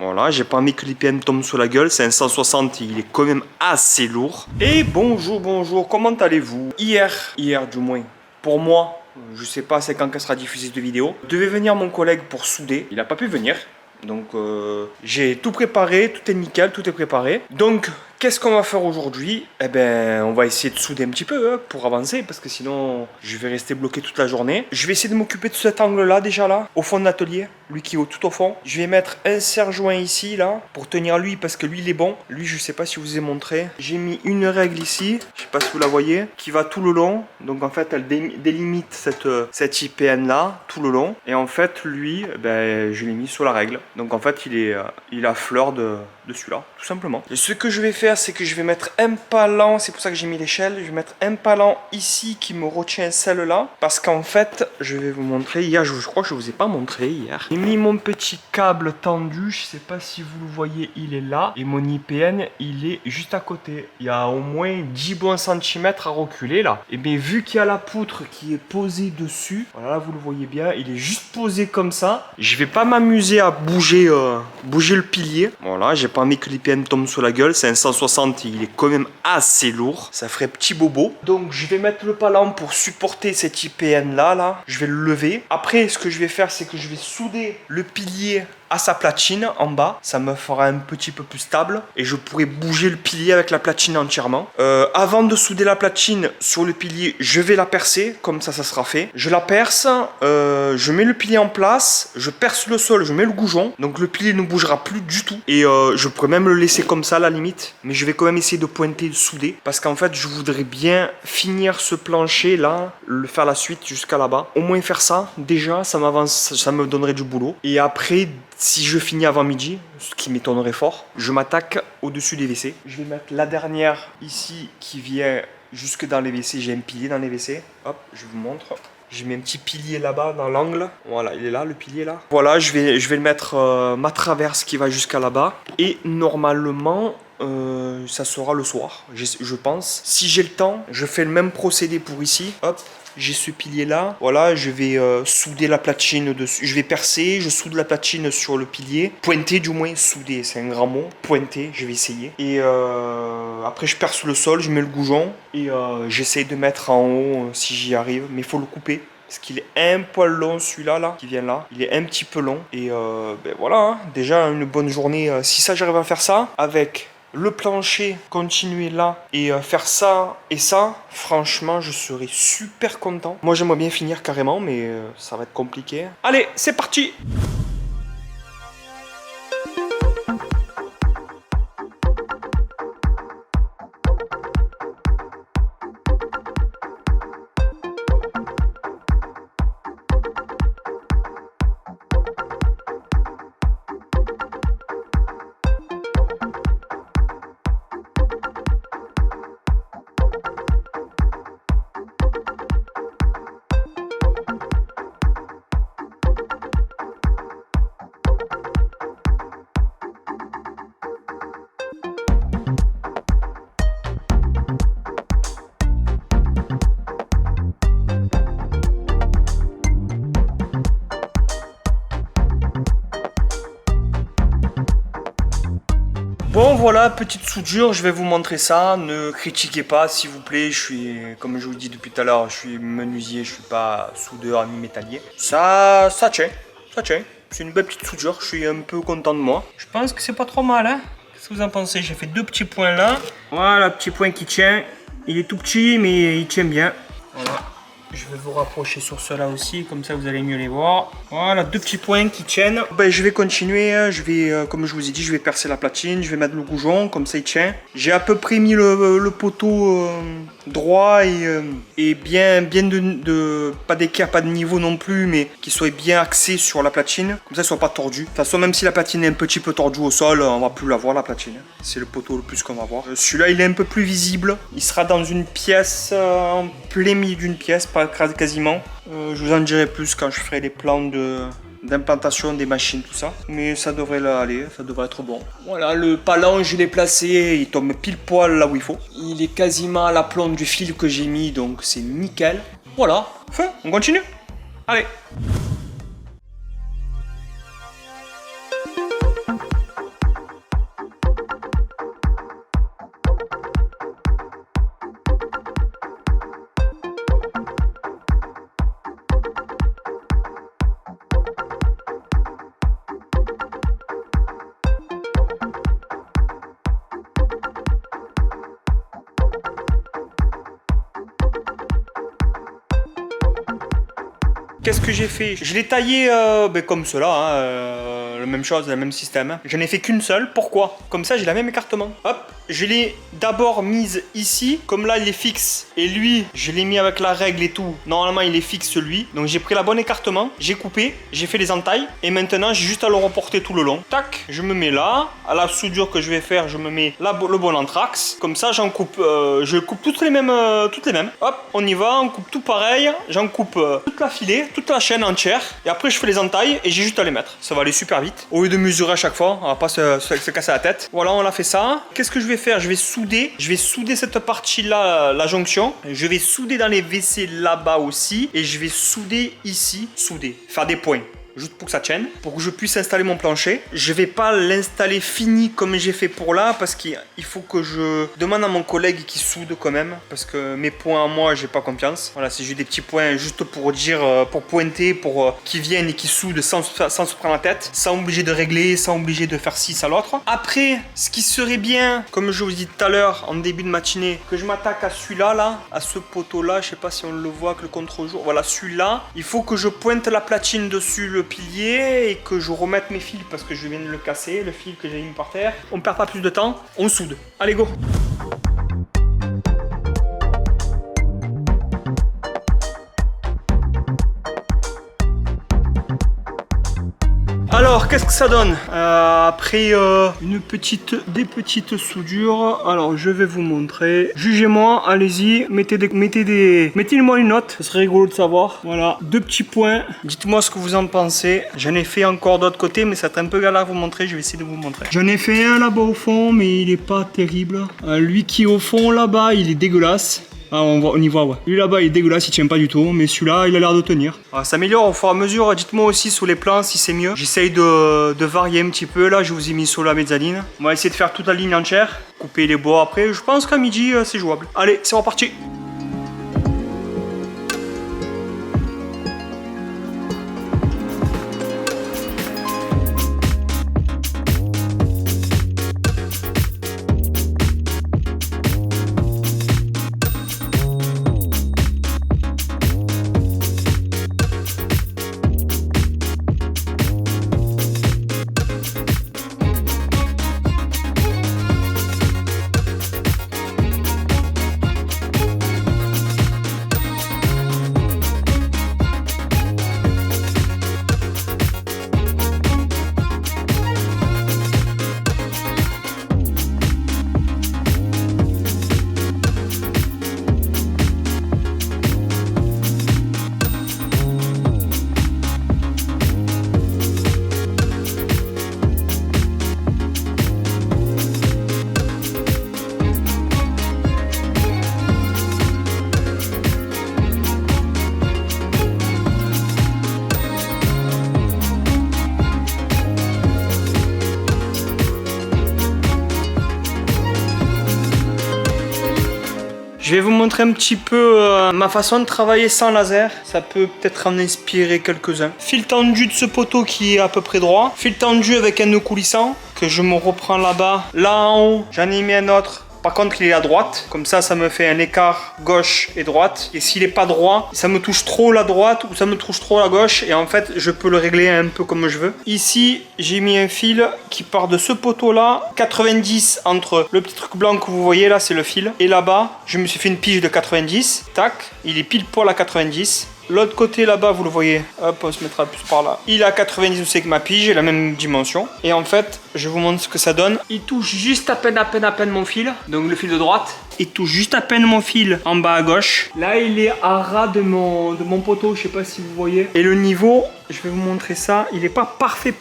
Voilà, j'ai pas envie que l'IPN tombe sur la gueule. C'est un 160, il est quand même assez lourd. Et bonjour, comment allez-vous? Hier du moins, pour moi, je sais pas c'est quand sera diffusée cette vidéo, devait venir mon collègue pour souder. Il a pas pu venir. Donc j'ai tout préparé, tout est nickel, tout est préparé. Donc qu'est-ce qu'on va faire aujourd'hui? Eh ben on va essayer de souder un petit peu hein, pour avancer parce que sinon je vais rester bloqué toute la journée. Je vais essayer de m'occuper de cet angle là déjà là, au fond de l'atelier, lui qui est tout au fond. Je vais mettre un serre-joint ici là pour tenir lui parce que lui il est bon. Lui je sais pas si je vous ai montré. J'ai mis une règle ici, je sais pas si vous la voyez, qui va tout le long. Donc en fait elle délimite cette IPN là tout le long. Et en fait lui, ben, je l'ai mis sur la règle. Donc en fait il a fleur de celui-là, tout simplement. Et ce que je vais faire, c'est que je vais mettre un palan, c'est pour ça que j'ai mis l'échelle, je vais mettre un palan ici qui me retient celle-là. Parce qu'en fait, je vais vous montrer, hier, je crois que je vous ai pas montré hier. J'ai mis mon petit câble tendu, je sais pas si vous le voyez, il est là. Et mon IPN, il est juste à côté. Il y a au moins 10 bons centimètres à reculer là. Et bien vu qu'il y a la poutre qui est posée dessus, voilà, vous le voyez bien, il est juste posé comme ça. Je vais pas m'amuser à bouger le pilier. Voilà, j'ai pas envie que l'IPN tombe sur la gueule. C'est un 160, il est quand même assez lourd. Ça ferait petit bobo. Donc je vais mettre le palan pour supporter cet IPN là. Je vais le lever. Après, ce que je vais faire, c'est que je vais souder le pilier à sa platine en bas, ça me fera un petit peu plus stable et je pourrai bouger le pilier avec la platine entièrement. Avant de souder la platine sur le pilier, je vais la percer, comme ça sera fait. Je la perce, je mets le pilier en place, je perce le sol, je mets le goujon, donc le pilier ne bougera plus du tout et je pourrais même le laisser comme ça à la limite, mais je vais quand même essayer de pointer, de souder parce qu'en fait je voudrais bien finir ce plancher là, le faire la suite jusqu'à là-bas. Au moins faire ça, déjà ça m'avance, ça me donnerait du boulot et après si je finis avant midi, ce qui m'étonnerait fort, je m'attaque au-dessus des WC. Je vais mettre la dernière ici qui vient jusque dans les WC. J'ai un pilier dans les WC. Hop, je vous montre. J'ai mis un petit pilier là-bas dans l'angle. Voilà, il est là, le pilier là. Voilà, je vais le mettre ma traverse qui va jusqu'à là-bas. Et normalement, ça sera le soir, je pense. Si j'ai le temps, je fais le même procédé pour ici. Hop. J'ai ce pilier là, voilà, je vais souder la platine dessus, je vais percer, je soude la platine sur le pilier, pointer du moins, souder, c'est un grand mot, pointer, je vais essayer. Et après je perce le sol, je mets le goujon et j'essaye de mettre en haut si j'y arrive, mais il faut le couper. Parce qu'il est un poil long celui-là, là, qui vient là. Il est un petit peu long. Et ben voilà, hein, déjà une bonne journée. Si ça j'arrive à faire ça, avec le plancher, continuer là et faire ça et ça, franchement je serais super content. Moi j'aimerais bien finir carrément mais ça va être compliqué. Allez, c'est parti! Bon voilà, petite soudure, je vais vous montrer ça, ne critiquez pas s'il vous plaît, je suis, comme je vous dis depuis tout à l'heure, je suis menuisier, je suis pas soudeur ni métallier. Ça tient, c'est une belle petite soudure, je suis un peu content de moi. Je pense que c'est pas trop mal, hein. Qu'est-ce que vous en pensez? J'ai fait deux petits points là, voilà, petit point qui tient, il est tout petit mais il tient bien. Voilà. Je vais vous rapprocher sur cela aussi, comme ça vous allez mieux les voir. Voilà, deux petits points qui tiennent. Ben, je vais continuer, je vais, comme je vous ai dit, je vais percer la platine, je vais mettre le goujon, comme ça il tient. J'ai à peu près mis le poteau droit et bien pas d'écart, pas de niveau non plus, mais qui soit bien axé sur la platine, comme ça il soit pas tordu. De toute façon, même si la platine est un petit peu tordue au sol, on va plus la voir la platine. C'est le poteau le plus qu'on va voir. Celui-là il est un peu plus visible, il sera dans une pièce, en plein milieu d'une pièce, pas quasiment. Je vous en dirai plus quand je ferai les plans d'implantation des machines, tout ça. Mais ça devrait aller, ça devrait être bon. Voilà, le palan, je l'ai placé, il tombe pile poil là où il faut. Il est quasiment à l'aplomb du fil que j'ai mis, donc c'est nickel. Voilà, on continue. Allez. Qu'est-ce que j'ai fait? Je l'ai taillé comme cela, la même chose, le même système. Je n'ai fait qu'une seule. Pourquoi? Comme ça, j'ai la même écartement. Hop, je l'ai d'abord mise ici. Comme là, il est fixe. Et lui, je l'ai mis avec la règle et tout. Normalement, il est fixe, lui. Donc, j'ai pris la bonne écartement. J'ai coupé. J'ai fait les entailles. Et maintenant, j'ai juste à le reporter tout le long. Tac, je me mets là. À la soudure que je vais faire, je me mets le bon anthrax. Comme ça, j'en coupe. Je coupe toutes les mêmes. Hop, on y va. On coupe tout pareil. J'en coupe toute la filet, toute la chaîne entière. Et après, je fais les entailles et j'ai juste à les mettre. Ça va aller super vite. Au lieu de mesurer à chaque fois, on va pas se casser la tête. Voilà, on a fait ça. Qu'est-ce que je vais faire? Je vais souder. Je vais souder cette partie-là, la jonction. Je vais souder dans les WC là-bas aussi. Et je vais souder ici. Souder. Faire des points. Juste pour que ça tienne, pour que je puisse installer mon plancher. Je vais pas l'installer fini comme j'ai fait pour là, parce qu'il faut que je demande à mon collègue qui soude quand même, parce que mes points à moi, j'ai pas confiance. Voilà, c'est juste des petits points juste pour dire, pour pointer, pour qu'ils viennent et qu'ils soudent sans se prendre la tête, sans obliger de régler, sans obliger de faire ci, ça, l'autre. Après, ce qui serait bien, comme je vous dis tout à l'heure, en début de matinée, que je m'attaque à celui-là, là, à ce poteau-là, je sais pas si on le voit avec le contre-jour. Voilà, celui-là, il faut que je pointe la platine dessus, le pilier, et que je remette mes fils parce que je viens de le casser, le fil que j'ai mis par terre. On perd pas plus de temps, on soude. Allez, go! Alors, qu'est-ce que ça donne après des petites soudures? Alors, je vais vous montrer. Jugez-moi, allez-y, mettez-moi une note. Ce serait rigolo de savoir. Voilà, 2 petits points. Dites-moi ce que vous en pensez. J'en ai fait encore d'autres côtés, mais ça va être un peu galère à vous montrer. Je vais essayer de vous montrer. J'en ai fait un là-bas au fond, mais il est pas terrible. Lui qui est au fond là-bas, il est dégueulasse. Ah, on y voit, ouais. Lui là-bas, il est dégueulasse, il tient pas du tout, mais celui-là, il a l'air de tenir. Ça s'améliore au fur et à mesure. Dites-moi aussi sous les plans si c'est mieux. J'essaye de varier un petit peu. Là, je vous ai mis sur la mezzanine. On va essayer de faire toute la ligne entière. Couper les bois après. Je pense qu'à midi, c'est jouable. Allez, c'est reparti. Je vais vous montrer un petit peu ma façon de travailler sans laser. Ça peut peut-être en inspirer quelques-uns. Fil tendu de ce poteau qui est à peu près droit. Fil tendu avec un nœud coulissant que je me reprends là-bas. Là en haut, j'en ai mis un autre. Par contre, il est à droite. Comme ça me fait un écart gauche et droite. Et s'il n'est pas droit, ça me touche trop la droite ou ça me touche trop la gauche. Et en fait, je peux le régler un peu comme je veux. Ici, j'ai mis un fil qui part de ce poteau-là. 90 entre le petit truc blanc que vous voyez là, c'est le fil. Et là-bas, je me suis fait une pige de 90. Tac, il est pile poil à 90. L'autre côté là-bas, vous le voyez, hop, on se mettra plus par là. Il a 90 aussi avec ma pige, j'ai la même dimension. Et en fait, je vous montre ce que ça donne. Il touche juste à peine mon fil, donc le fil de droite. Il touche juste à peine mon fil en bas à gauche. Là, il est à ras de mon poteau, je sais pas si vous voyez. Et le niveau, je vais vous montrer ça, il n'est pas parfait,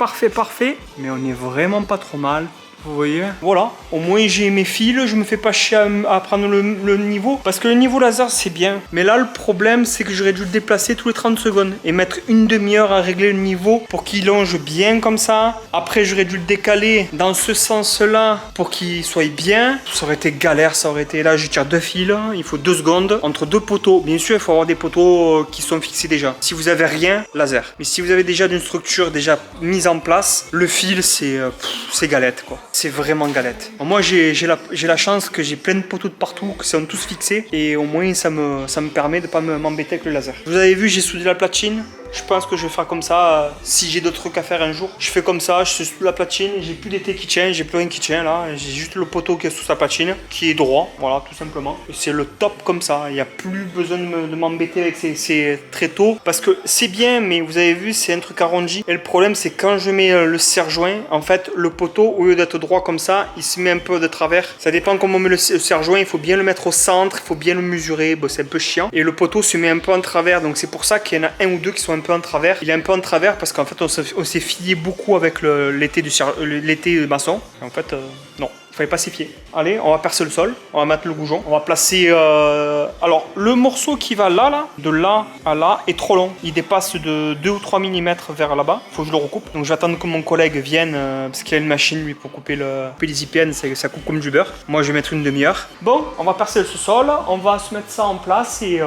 mais on est vraiment pas trop mal. Vous voyez, voilà, au moins j'ai mes fils, je me fais pas chier à prendre le niveau, parce que le niveau laser c'est bien, mais là le problème c'est que j'aurais dû le déplacer tous les 30 secondes et mettre une demi-heure à régler le niveau pour qu'il longe bien comme ça. Après j'aurais dû le décaler dans ce sens là pour qu'il soit bien. Ça aurait été galère, ça aurait été là, je tire 2 fils, il faut 2 secondes entre 2 poteaux. Bien sûr il faut avoir des poteaux qui sont fixés déjà. Si vous avez rien, laser, mais si vous avez déjà une structure déjà mise en place, le fil c'est galette quoi. C'est vraiment galette. Moi j'ai la chance que j'ai plein de poteaux de partout, que sont tous fixés, et au moins ça me permet de pas m'embêter avec le laser. Vous avez vu, j'ai soudé la platine. Je pense que je vais faire comme ça. Si j'ai d'autres trucs à faire un jour, je fais comme ça, je suis sous la platine, j'ai plus d'été qui tient, j'ai plus rien qui tient là. J'ai juste le poteau qui est sous sa platine, qui est droit, voilà, tout simplement. Et c'est le top comme ça. Il n'y a plus besoin de m'embêter avec ces tréteaux. Parce que c'est bien, mais vous avez vu, c'est un truc arrondi. Et le problème, c'est quand je mets le serre-joint, en fait, le poteau, au lieu d'être droit comme ça, il se met un peu de travers. Ça dépend comment on met le serre-joint, il faut bien le mettre au centre, il faut bien le mesurer. Bon, c'est un peu chiant. Et le poteau se met un peu en travers, donc c'est pour ça qu'il y en a un ou deux qui sont un peu en travers. Il est un peu en travers parce qu'en fait, on s'est fié beaucoup avec l'été maçon. En fait, non. Fallait pas s'y fier. Allez, on va percer le sol, on va mettre le goujon, on va placer... Alors, le morceau qui va là, de là à là, est trop long. Il dépasse de 2 ou 3 mm vers là-bas. Faut que je le recoupe. Donc, je vais attendre que mon collègue vienne, parce qu'il a une machine, lui, pour couper les IPN. Ça coupe comme du beurre. Moi, je vais mettre une demi-heure. Bon, on va percer le sous-sol, on va se mettre ça en place et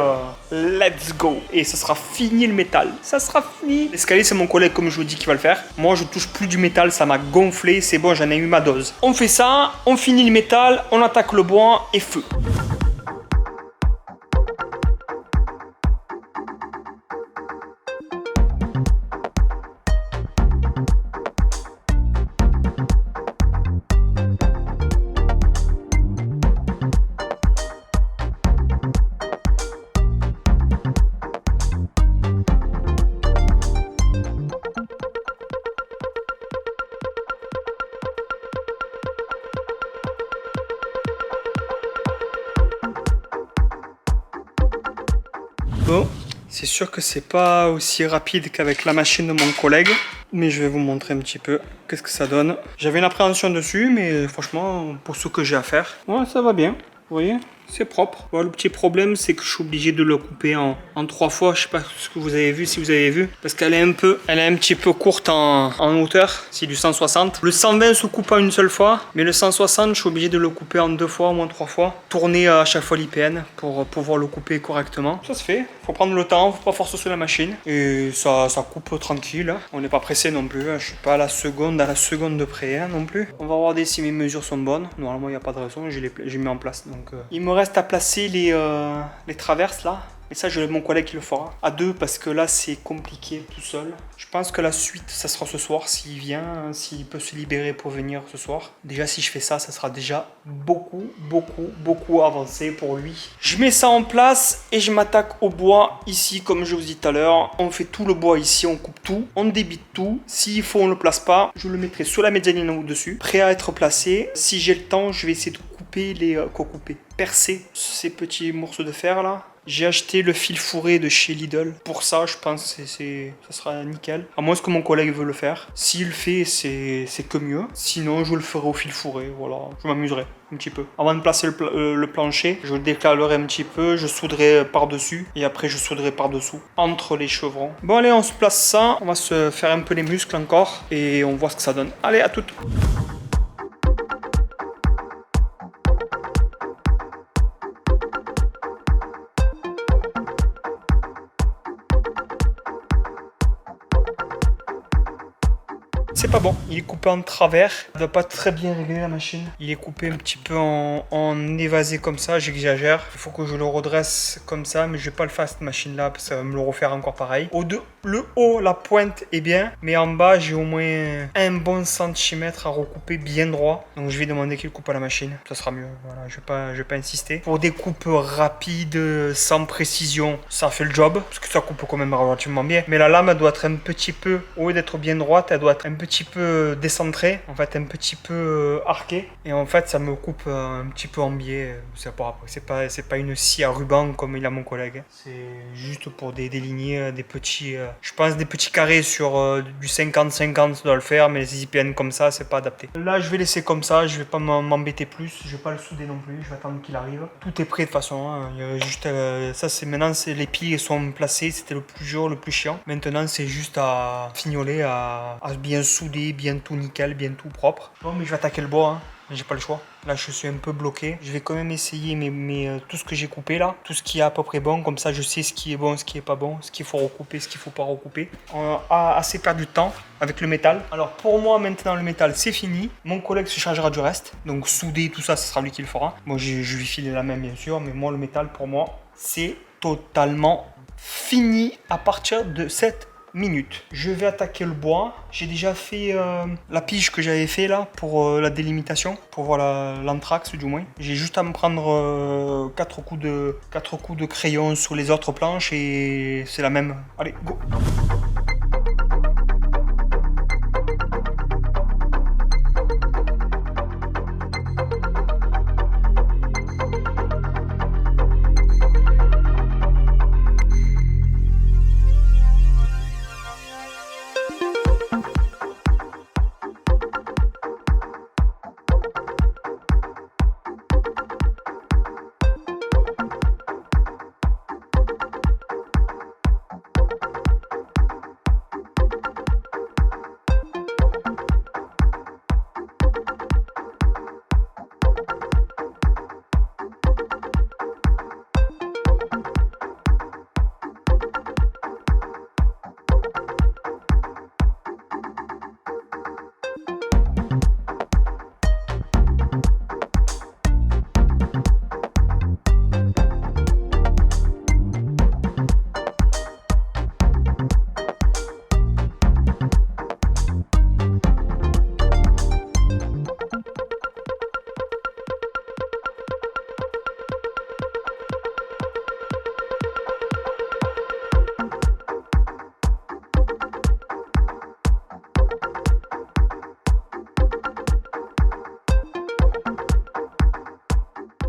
let's go. Et ça sera fini le métal. Ça sera fini. L'escalier, c'est mon collègue, comme je vous dis, qui va le faire. Moi, je touche plus du métal, ça m'a gonflé. C'est bon, j'en ai eu ma dose. On fait ça. On finit le métal, on attaque le bois et feu. Bon, c'est sûr que c'est pas aussi rapide qu'avec la machine de mon collègue, mais je vais vous montrer un petit peu qu'est-ce que ça donne. J'avais une appréhension dessus, mais franchement, pour ce que j'ai à faire, ouais, ça va bien, vous voyez, c'est propre. Ouais, le petit problème, c'est que je suis obligé de le couper en 3 fois. Je sais pas ce que vous avez vu, si vous avez vu, parce qu'elle est un petit peu courte en hauteur. C'est du 160. Le 120 se coupe en une seule fois, mais le 160, je suis obligé de le couper en 2 fois, au moins 3 fois. Tourner à chaque fois l'IPN pour pouvoir le couper correctement. Ça se fait. Faut prendre le temps, faut pas forcer sur la machine. Et ça coupe tranquille. On n'est pas pressé non plus. Je suis pas à la seconde de près non plus. On va regarder si mes mesures sont bonnes. Normalement, il n'y a pas de raison. J'ai mis en place. Donc, il me reste à placer les traverses là. Et ça, j'ai mon collègue qui le fera. À 2 parce que là, c'est compliqué tout seul. Je pense que la suite, ça sera ce soir s'il vient, s'il peut se libérer pour venir ce soir. Déjà, si je fais ça, ça sera déjà beaucoup avancé pour lui. Je mets ça en place et je m'attaque au bois ici, comme je vous dis tout à l'heure. On fait tout le bois ici, on coupe tout, on débite tout. S'il faut, on le place pas. Je le mettrai sur la mezzanine au-dessus, prêt à être placé. Si j'ai le temps, je vais essayer de couper percer ces petits morceaux de fer là. J'ai acheté le fil fourré de chez Lidl. Pour ça, je pense que ça sera nickel. À moins que mon collègue veut le faire. S'il le fait, c'est que mieux. Sinon, je le ferai au fil fourré. Voilà, je m'amuserai un petit peu. Avant de placer le plancher, je le décalerai un petit peu. Je souderai par-dessus. Et après, je souderai par-dessous. Entre les chevrons. Bon, allez, on se place ça. On va se faire un peu les muscles encore. Et on voit ce que ça donne. Allez, à toutes. C'est pas bon, il est coupé en travers, il doit pas très bien régler la machine. Il est coupé un petit peu en évasé comme ça, j'exagère. Il faut que je le redresse comme ça, mais je vais pas le faire cette machine là, parce que ça va me le refaire encore pareil. Le haut, la pointe est bien, mais en bas j'ai au moins un bon centimètre à recouper bien droit. Donc je vais demander qu'il coupe à la machine, ça sera mieux. Voilà, je vais pas insister. Pour des coupes rapides, sans précision, ça fait le job, parce que ça coupe quand même relativement bien. Mais la lame elle doit être un petit peu, au lieu d'être bien droite, elle doit être un petit peu décentrée, en fait un petit peu arquée. Et en fait ça me coupe un petit peu en biais. C'est pas une scie à ruban comme il a mon collègue. C'est juste pour déligner des petits... je pense des petits carrés sur du 50-50 ça doit le faire, mais les IPN comme ça c'est pas adapté. Là je vais laisser comme ça, je vais pas m'embêter plus, je vais pas le souder non plus, je vais attendre qu'il arrive. Tout est prêt de toute façon, hein. Il y a juste ça c'est maintenant les piles sont placées, c'était le plus dur, le plus chiant. Maintenant c'est juste à fignoler, à bien souder, bien tout nickel, bien tout propre. Bon mais je vais attaquer le bois, hein. J'ai pas le choix. Là je suis un peu bloqué. Je vais quand même essayer tout ce que j'ai coupé là. Tout ce qui est à peu près bon. Comme ça je sais ce qui est bon, ce qui est pas bon. Ce qu'il faut recouper, ce qu'il faut pas recouper. On a assez perdu de temps avec le métal. Alors pour moi maintenant le métal c'est fini. Mon collègue se chargera du reste. Donc souder tout ça, ce sera lui qui le fera. Moi je lui file la main bien sûr. Mais moi le métal pour moi c'est totalement fini à partir de cette minutes. Je vais attaquer le bois. J'ai déjà fait la pige que j'avais fait là pour la délimitation, pour voir l'anthrax du moins. J'ai juste à me prendre 4 coups de crayon sur les autres planches et c'est la même. Allez, go!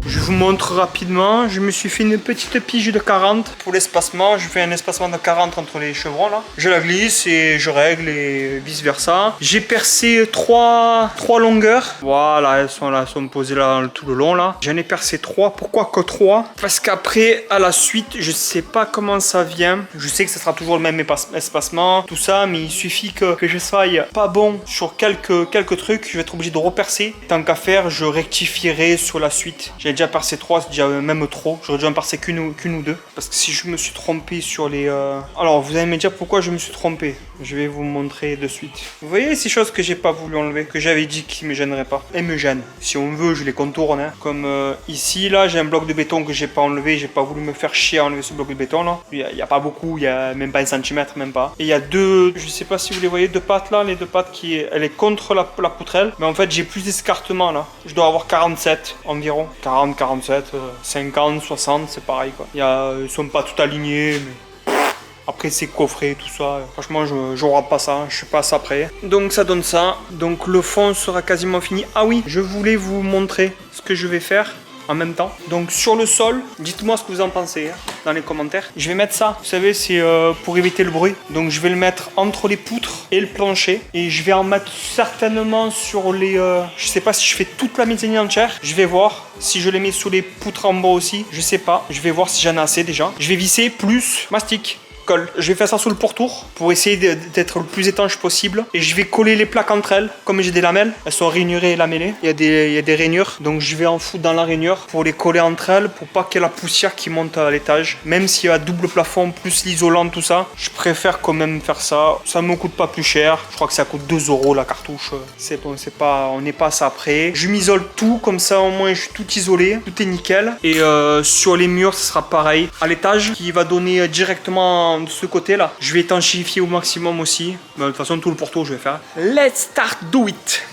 Je vous montre rapidement, je me suis fait une petite pige de 40 pour l'espacement. Je fais un espacement de 40 entre les chevrons là. Je la glisse et je règle et vice versa. J'ai percé 3 longueurs. Voilà, elles sont posées là tout le long là. J'en ai percé 3. Pourquoi que 3? Parce qu'après, à la suite, je sais pas comment ça vient. Je sais que ce sera toujours le même espacement, tout ça, mais il suffit que je sois pas bon sur quelques trucs. Je vais être obligé de repercer. Tant qu'à faire, je rectifierai sur la suite. J'ai déjà percé 3, c'est déjà même trop. J'aurais dû en percer qu'une ou deux. Parce que si je me suis trompé sur les... Alors, vous allez me dire pourquoi je me suis trompé. Je vais vous montrer de suite. Vous voyez ces choses que j'ai pas voulu enlever, que j'avais dit qui me gêneraient pas. Elles me gênent. Si on veut, je les contourne. Hein. Comme ici, là, j'ai un bloc de béton que j'ai pas enlevé. J'ai pas voulu me faire chier à enlever ce bloc de béton là. Il y a pas beaucoup, il y a même pas 1 centimètre, même pas. Et il y a deux, je sais pas si vous les voyez, deux pattes là, les deux pattes elle est contre la poutrelle. Mais en fait, j'ai plus d'escartement là. Je dois avoir 47 environ. 40, 47, 50, 60, c'est pareil quoi. Ils sont pas tout alignés, mais... Après c'est coffret tout ça, franchement je rate pas ça, je suis pas ça prêt. Donc ça donne ça, donc le fond sera quasiment fini. Ah oui, je voulais vous montrer ce que je vais faire en même temps. Donc sur le sol, dites-moi ce que vous en pensez hein, dans les commentaires. Je vais mettre ça, vous savez c'est pour éviter le bruit. Donc je vais le mettre entre les poutres et le plancher. Et je vais en mettre certainement sur les... je sais pas si je fais toute la mezzanine entière. Je vais voir si je les mets sous les poutres en bas aussi. Je sais pas, je vais voir si j'en ai assez déjà. Je vais visser plus mastic. Colle. Je vais faire ça sous le pourtour pour essayer d'être le plus étanche possible. Et je vais coller les plaques entre elles. Comme j'ai des lamelles, elles sont rainurées et lamellées. Il y a des rainures. Donc je vais en foutre dans la rainure pour les coller entre elles pour pas qu'il y ait la poussière qui monte à l'étage. Même s'il y a double plafond plus l'isolant, tout ça, je préfère quand même faire ça. Ça me coûte pas plus cher. Je crois que ça coûte 2 € la cartouche. C'est bon, on n'est pas ça après. Je m'isole tout comme ça au moins je suis tout isolé. Tout est nickel. Et sur les murs, ce sera pareil. À l'étage qui va donner directement de ce côté là, je vais étanchéifier au maximum aussi. De toute façon tout le pourtour je vais faire. Let's start do it.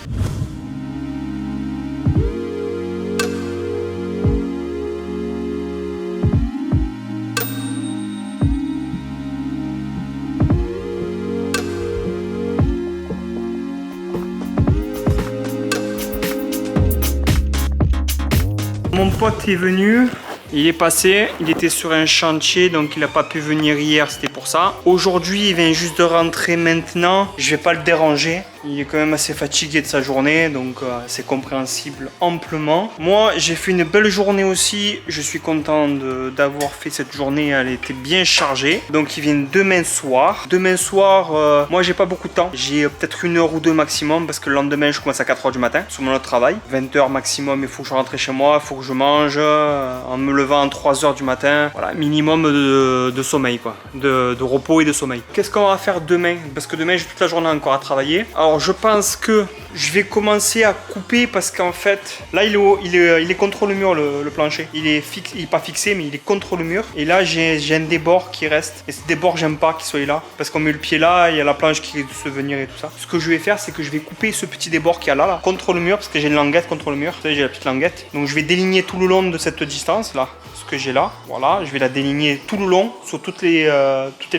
Mon pote est venu. Il est passé, il était sur un chantier donc il n'a pas pu venir hier, c'était pour ça. Aujourd'hui il vient juste de rentrer maintenant, je vais pas le déranger. Il est quand même assez fatigué de sa journée, donc c'est compréhensible amplement. Moi j'ai fait une belle journée aussi, je suis content d'avoir fait cette journée, elle était bien chargée. Donc il vient demain soir. Demain soir, moi j'ai pas beaucoup de temps, j'ai peut-être 1 heure ou 2 maximum parce que le lendemain je commence à 4 h du matin sur mon autre travail. 20 h maximum, il faut que je rentre chez moi, il faut que je mange, en me levant à 3 h du matin. Voilà, minimum de sommeil quoi, de repos et de sommeil. Qu'est-ce qu'on va faire demain? Parce que demain j'ai toute la journée encore à travailler. Alors je pense que Je vais commencer à couper parce qu'en fait, là il est contre le mur le plancher. Il est pas fixé mais il est contre le mur. Et là j'ai un débord qui reste. Et ce débord j'aime pas qu'il soit là parce qu'on met le pied là, il y a la planche qui risque de se venir et tout ça. Ce que je vais faire c'est que je vais couper ce petit débord qu'il y a là contre le mur parce que j'ai une languette contre le mur. Vous savez, j'ai la petite languette. Donc je vais déligner tout le long de cette distance là. Ce que j'ai là, voilà, je vais la déligner tout le long sur toutes les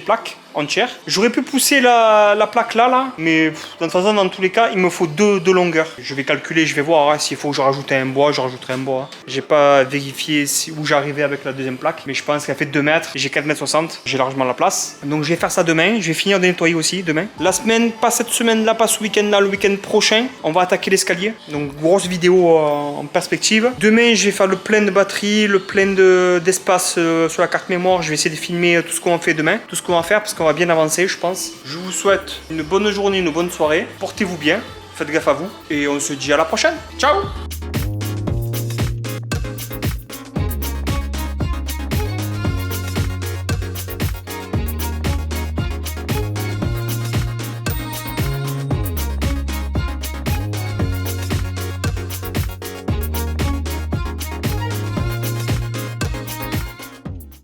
plaques entières. J'aurais pu pousser la plaque là, mais de toute façon, dans tous les cas, il me faut deux longueurs. Je vais calculer, je vais voir hein, s'il faut que je rajoute un bois, je rajouterai un bois. J'ai pas vérifié où j'arrivais avec la deuxième plaque, mais je pense qu'elle fait 2 mètres, j'ai 4,60 m, j'ai largement la place. Donc je vais faire ça demain, je vais finir de nettoyer aussi demain. La semaine, pas cette semaine-là, pas ce week-end-là, le week-end prochain, on va attaquer l'escalier. Donc grosse vidéo en perspective. Demain, je vais faire le plein de batterie, le plein d'espace sur la carte mémoire. Je vais essayer de filmer tout ce qu'on fait demain, tout ce qu'on va faire parce qu'on va bien avancer, je pense. Je vous souhaite une bonne journée, une bonne soirée. Portez-vous bien, faites gaffe à vous et on se dit à la prochaine. Ciao!